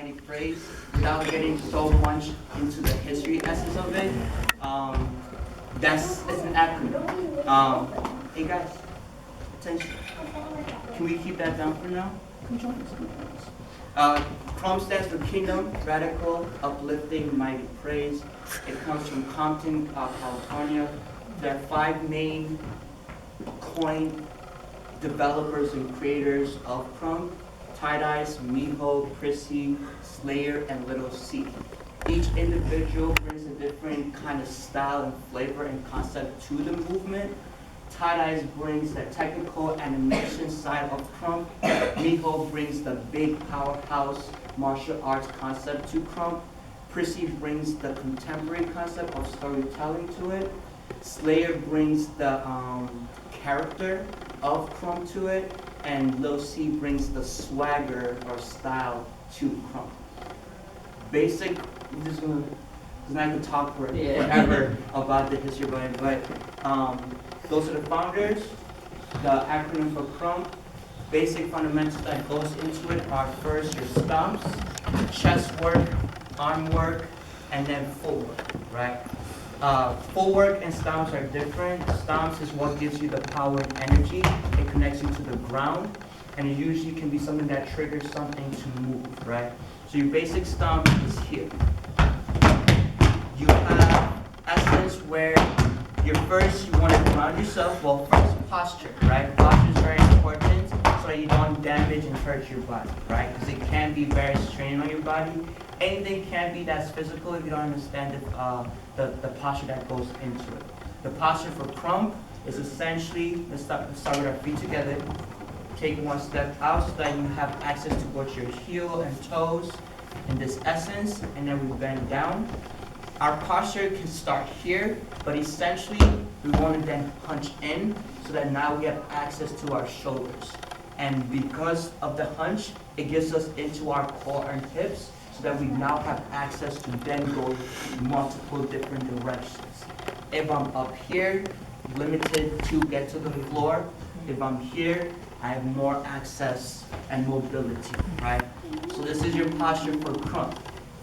mighty praise without getting so much into the history essence of it. It's an acronym. Hey guys, attention. Can we keep that down for now? Come join us. CRUM stands for Kingdom, Radical, Uplifting, Mighty Praise. It comes from Compton, California. There are 5 main coin developers and creators of CRUM: Tie-Dyes, Miho, Prissy, Slayer, and Little C. Each individual brings a different kind of style and flavor and concept to the movement. Tie-Dyes brings the technical animation side of CRUM. Miho brings the big powerhouse martial arts concept to CRUM. Prissy brings the contemporary concept of storytelling to it. Slayer brings the character of CRUM to it. And Lil C brings the swagger or style to CRUM. Basic, I'm just gonna, because I could talk forever about the history of it, but those are the founders, the acronym for CRUM. Basic fundamentals that goes into it are first your stomps, chest work, arm work, and then footwork, right? Footwork and stomps are different. Stomps is what gives you the power and energy. It connects you to the ground, and it usually can be something that triggers something to move, right? So your basic stomp is here. You have essence where you want to ground yourself. Well, first posture, right? Posture is very important so that you don't damage and hurt your body, right? Because it can be very straining on your body. Anything can be that's physical if you don't understand the posture that goes into it. The posture for CRUM is essentially, let's start with our feet together. Take one step out so that you have access to both your heel and toes in this essence, and then we bend down. Our posture can start here, but essentially we want to then punch in so that now we have access to our shoulders. And because of the hunch, it gets us into our core and hips so that we now have access to then go multiple different directions. If I'm up here, limited to get to the floor. If I'm here, I have more access and mobility, right? So this is your posture for CRUM.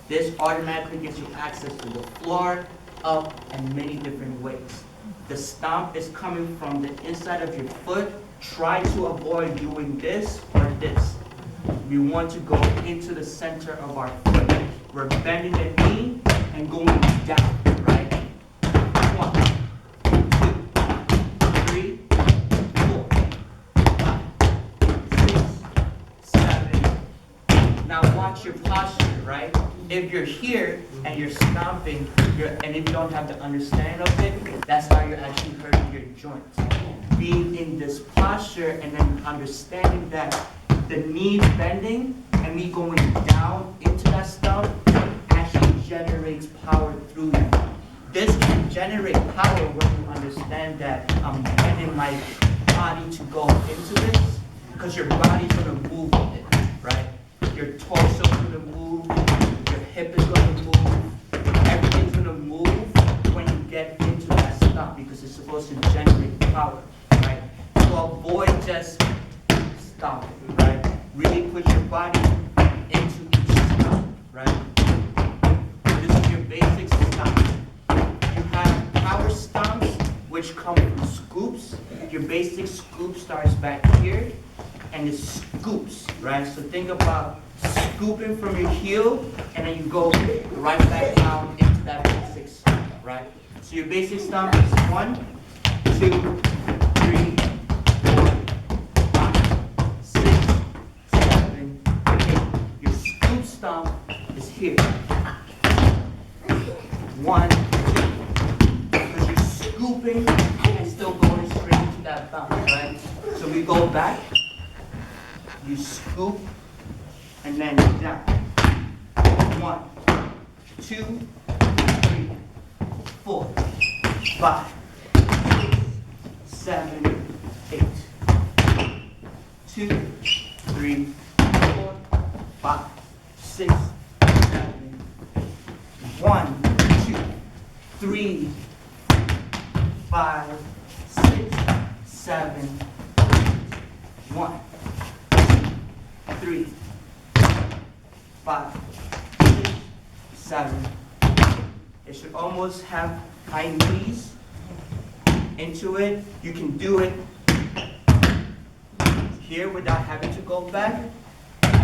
This automatically gives you access to the floor, up, and many different ways. The stomp is coming from the inside of your foot. Try to avoid doing this or this. We want to go into the center of our foot. We're bending the knee and going down, right? 1, 2, 3, 4, 5, 6, 7. Now watch your posture, right? If you're here and you're stomping, and if you don't have the understanding of it, that's how you're actually hurting your joints. Being in this posture and then understanding that the knee bending and me going down into that stomp actually generates power through you. This can generate power when you understand that I'm bending my body to go into this, because your body's gonna move with it, right? Your torso's gonna move, your hip is gonna move, everything's gonna move when you get into that stomp because it's supposed to generate power, right? So avoid just stomping, right? Really put your body into each stomp, right? This is your basic stomp. You have power stomps, which come from scoops. Your basic scoop starts back here, and it scoops, right? So think about scooping from your heel, and then you go right back down into that basic stomp, right? So your basic stomp is 1, 2, 3, 4, 5, 6, 7, 8. Your scoop stomp is here. 1, 2. Because you're scooping and still going straight into that bounce, right? So we go back, you scoop, and then down. 1, 2, 3, 4, 5, 6, 7, 8. 2, 3, 4, 5, 6, 7. 1, 2, 3, 5, 6, 7. 1, 2, 3, 5, 6, 7. It should almost have high knees into it. You can do it here without having to go back,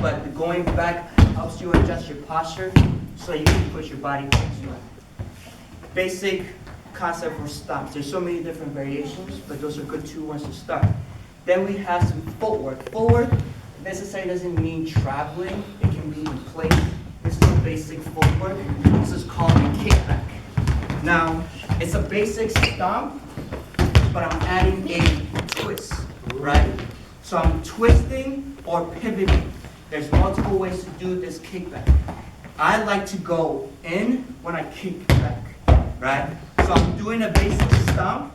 but the going back helps you adjust your posture so you can push your body into it. Basic concept for stomps. There's so many different variations, but those are good 2 ones to start. Then we have some footwork. Footwork necessarily doesn't mean traveling. It can be in place. This is a basic footwork. This is called a kickback. Now, it's a basic stomp, but I'm adding a twist, right? So I'm twisting or pivoting. There's multiple ways to do this kickback. I like to go in when I kick back, right? So I'm doing a basic stomp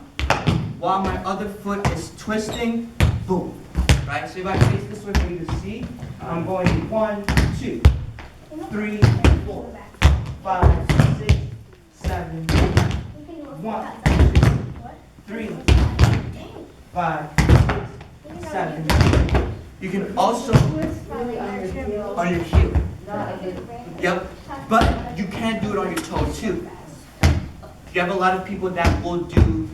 while my other foot is twisting, boom, right? So if I face this way for you to see, I'm going 1, 2, 3, 4, 5, 6, 7, 1, 3, 5, 6, 7. You can also on your heel. Yep, but you can do it on your toe too. You have a lot of people that will do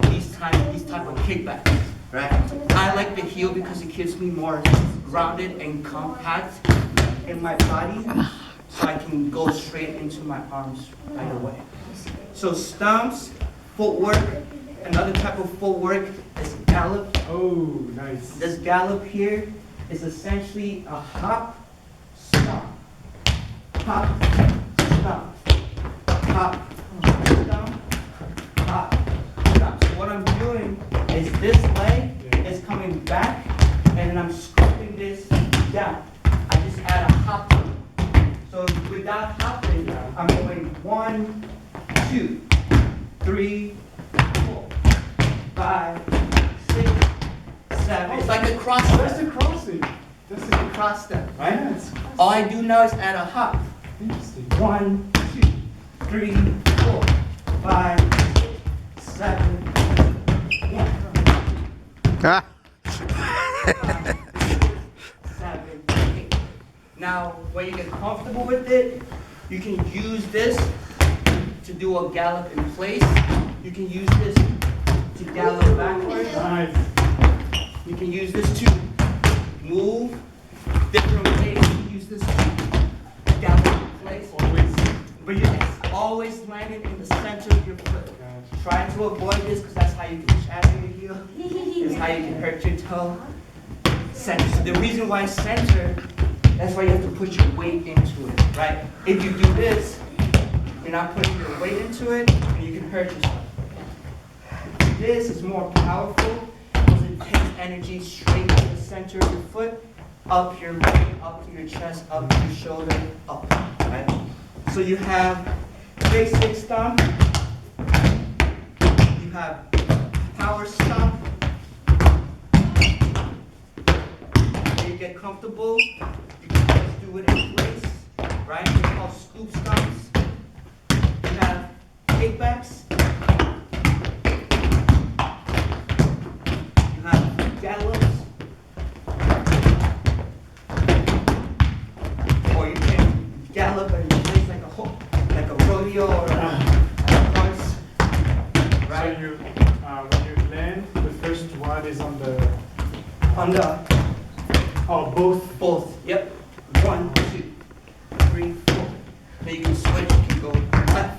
these type of kickbacks, right? I like the heel because it keeps me more grounded and compact in my body, so I can go straight into my arms right away. So stomps, footwork. Another type of footwork is gallop. Oh, nice. This gallop here is essentially a hop, stomp, hop, stomp, hop, stomp, hop, stomp. So what I'm doing is this leg is coming back, and then I'm scooping this down. I just add a hop. So without hopping, I'm going 1, 2, 3, 4, 5, 6, 7. It's like a cross step. That's the crossing. This is a cross step, right? Yes. All I do now is add a hop. Interesting. 1, 2, 3, 4, 5, 6, 7, 1. 5, 7, 8. Now, when you get comfortable with it, you can use this to do a gallop in place. You can use this to gallop backwards. Nice. You can use this to move different ways. You can use this to gallop in place. Always. But it's always landing in the center of your foot. Try to avoid this because that's how you can shatter your heel. It's how you can hurt your toe. Center. So the reason why center, that's why you have to put your weight into it, right? If you do this, you're not putting your weight into it, and you can hurt yourself. This is more powerful because it takes energy straight to the center of your foot, up your leg, up to your chest, up to your shoulder, up, right? So you have basic stomp, you have power stomp. When you get comfortable, you can just do it in place, right? They're called scoop stomps. You have kickbacks. You have gallops. Or you can gallop in place like a rodeo or a horse. Right? So you, when you land, the first one is on the... Oh, both? Both. Yep. 1, 2, 3, 4. Then you can switch. You can go left,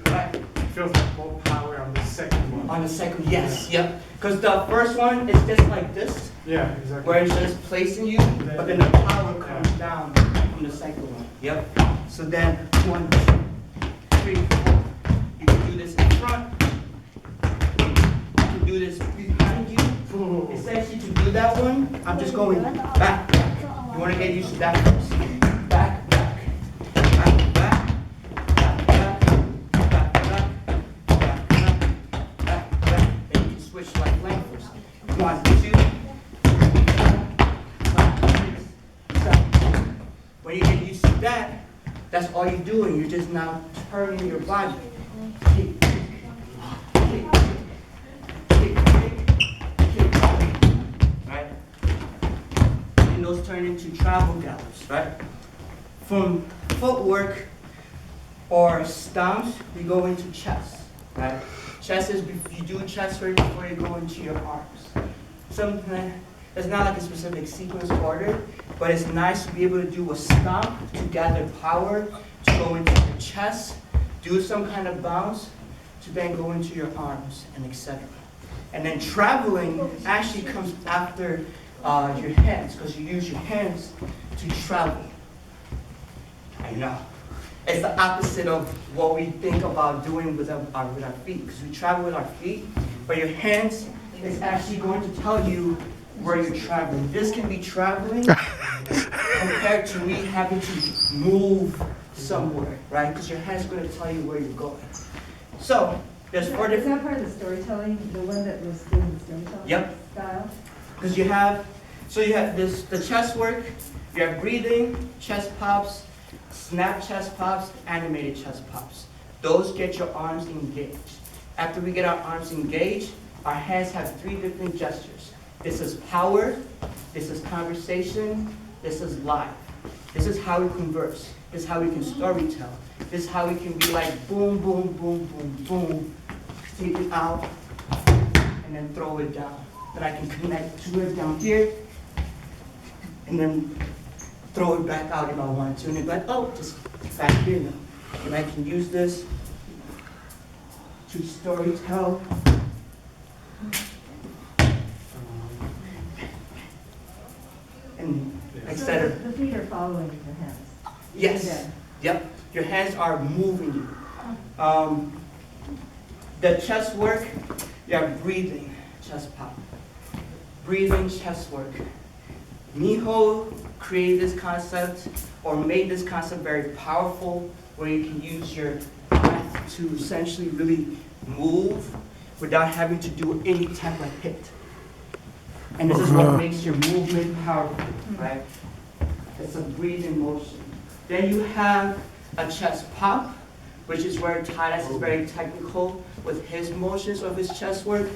right. It feels like more power on the second one. On the second, yes, yep. Because the first one is just like this, Yeah, exactly. where it's just placing you, but then the power comes down from the second one. Yep. So then 1, 2, 3, 4. You can do this in front. You can do this behind you. Ooh. Essentially, to do that one, I'm just going back. You want to get used to that first. Back, back, back, back, back, back, back, back, back, back, back. Then you can switch like lengths. 1, 2, 5, 6, 7. When you get used to that, that's all you're doing. You're just now turning your body. Kick, kick, kick, kick, kick, kick. Right? In those turn into travel gallops, right? From footwork or stomps, we go into chest, right? Chest is, you do chest work before you go into your arms. Sometimes, it's not like a specific sequence order, but it's nice to be able to do a stomp to gather power, to go into your chest, do some kind of bounce, to then go into your arms, and etc. And then traveling actually comes after your hands, because you use your hands to travel. I know. It's the opposite of what we think about doing with our feet, because we travel with our feet, but your hands is actually going to tell you where you're traveling. This can be traveling compared to me having to move somewhere, right? Because your hand's going to tell you where you're going. So, there's four different... Is that part of the storytelling, the one that was doing the storytelling Yep. style? Because you have this, the chest work, you have breathing, chest pops, snap chest pops, animated chest pops. Those get your arms engaged. After we get our arms engaged, our hands have three different gestures. This is power, this is conversation, this is live. This is how we converse. This is how we can storytell. This is how we can be like boom, boom, boom, boom, boom. Take it out, and then throw it down. Then I can connect to it down here, and then throw it back out if I want to. And it's like, oh, just back here now. And I can use this to storytell. And instead of... The feet are following your hands. Yes. Yep. Your hands are moving you. The chest work, you have breathing, chest pop. Breathing, chest work. Miho created this concept, or made this concept very powerful, where you can use your breath to essentially really move without having to do any type of hit. And this is what makes your movement powerful, right? It's a breathing motion. Then you have a chest pop, which is where Titus is very technical with his motions of his chest work.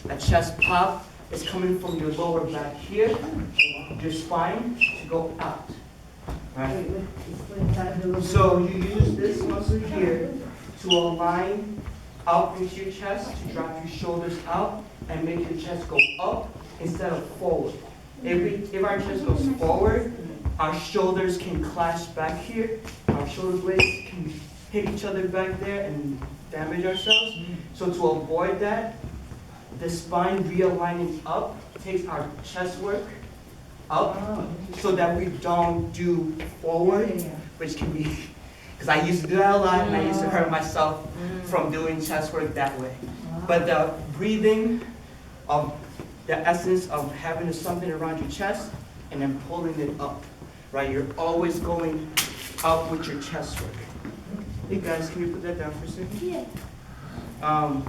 A chest pop is coming from your lower back here, your spine, to go out, right? So you use this muscle here to align up into your chest, to drop your shoulders out, and make your chest go up instead of forward. If our chest goes forward, our shoulders can clash back here, our shoulder blades can hit each other back there and damage ourselves. So to avoid that, the spine realigning up takes our chest work up so that we don't do forward, which can be, because I used to do that a lot and I used to hurt myself from doing chest work that way. But the breathing of the essence of having something around your chest and then pulling it up, right? You're always going up with your chest work. Hey guys, can you put that down for a second? Yeah.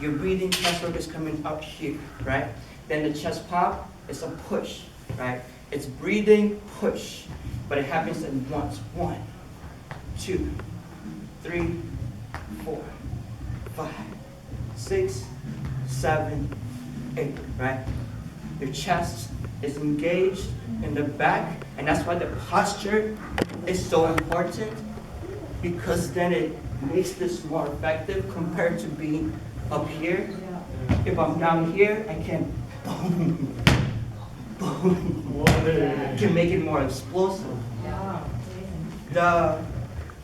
Your breathing chest work is coming up here, right? Then the chest pop is a push, right? It's breathing, push, but it happens in once. 1, 2, 3, 4, 5, 6, 7, 8, right? Your chest is engaged in the back, and that's why the posture is so important, because then it makes this more effective compared to being up here. If I'm down here, I can boom, boom. I can make it more explosive.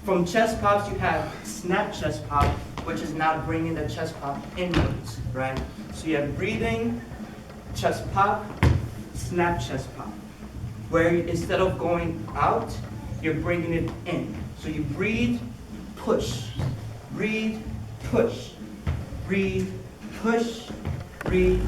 From chest pops, you have snap chest pop, which is now bringing the chest pop inwards, right? So you have breathing, chest pop, snap chest pop, where instead of going out, you're bringing it in. So you breathe, push, breathe, push, breathe, push, breathe,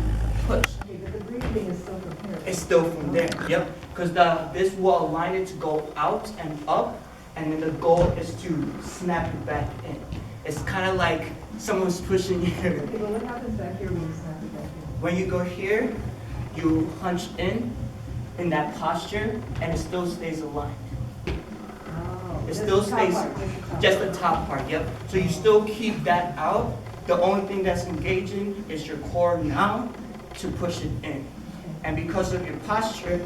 push. Okay, but the breathing is still from here. It's still from there, yep. Because this will align it to go out and up, and then the goal is to snap it back in. It's kind of like someone's pushing you. Okay, but what happens back here when you snap it back here? When you go here, you hunch in that posture, and it still stays aligned. Oh, It still stays, just the top part, yep. So you still keep that out. The only thing that's engaging is your core now to push it in. And because of your posture,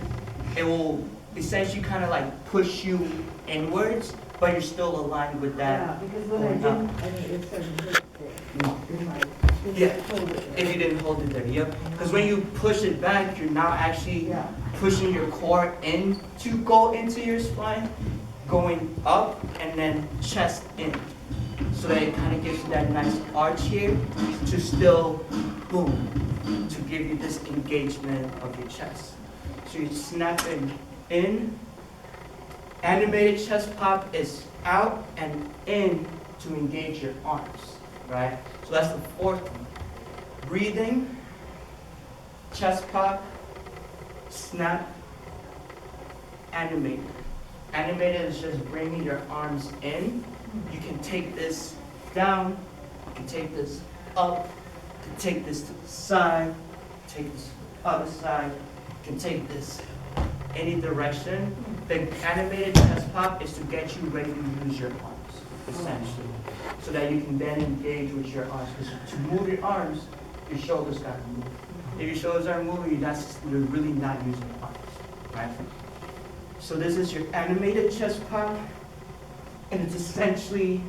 it will essentially kind of like push you inwards, but you're still aligned with Yeah, that. because when I going up. didn't, I mean, it said hip there, in my, Yeah. didn't hold it If there. you didn't hold it there, yep. Because when you push it back, you're now actually Yeah. pushing your core in to go into your spine, going up and then chest in. So that it kind of gives you that nice arch here to still, boom, to give you this engagement of your chest. So you're snapping in. Animated chest pop is out and in to engage your arms, right? So that's the fourth one. Breathing, chest pop, snap, animated. Animated is just bringing your arms in. You can take this down, you can take this up, you can take this to the side, take this to the other side, you can take this any direction. The animated chest pop is to get you ready to use your arms, essentially, so that you can then engage with your arms. Because to move your arms, your shoulders got to move. If your shoulders aren't moving, you're really not using your arms, right? So this is your animated chest pop, and it's essentially